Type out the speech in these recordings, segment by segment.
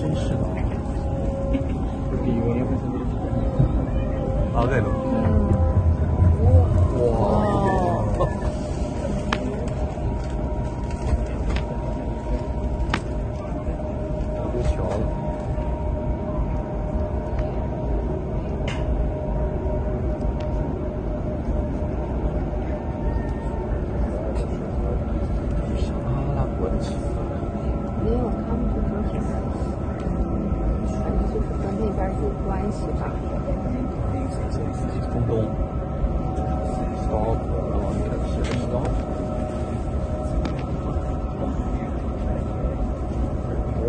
绅士的。啊，对了。哇！别瞧了。啥啦？我的天！没有，他们就说是，反正就是跟那边有关系吧。中东 ，stop， 哦，你看写的 stop。哇！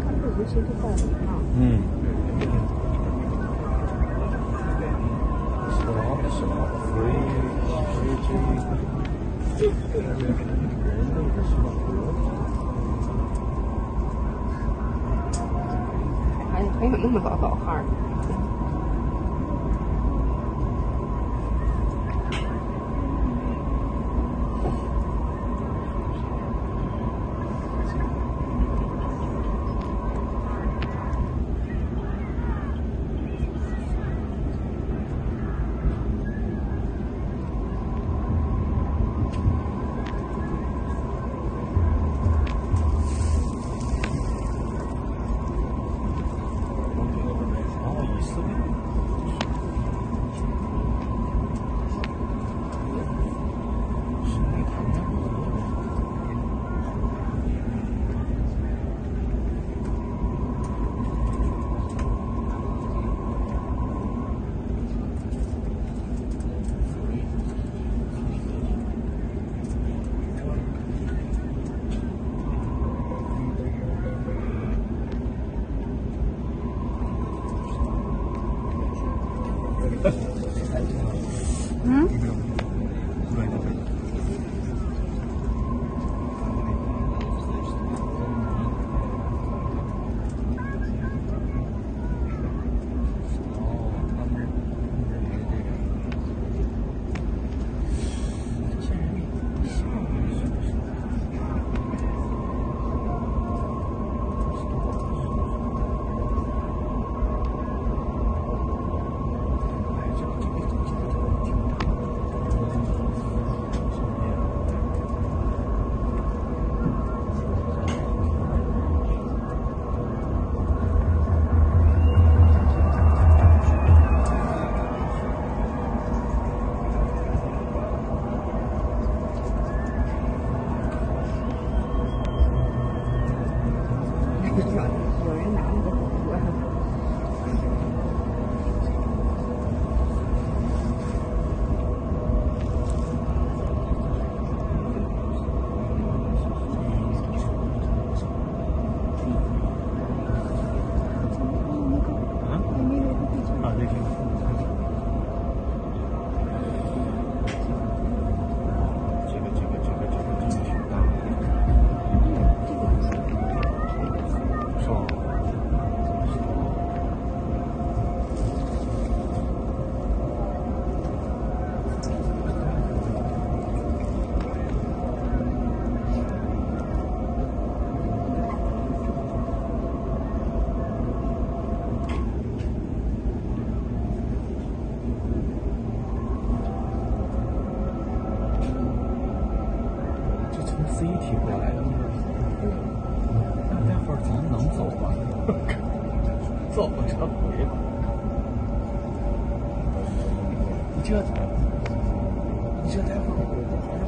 他们有些就报名了。嗯。stop free人类的什么河？还有那么多老汉儿。嗯？有人拿那个火啊，这个。CT 过来的，那待会儿咱能走吗？走不成回吧？你这待会儿。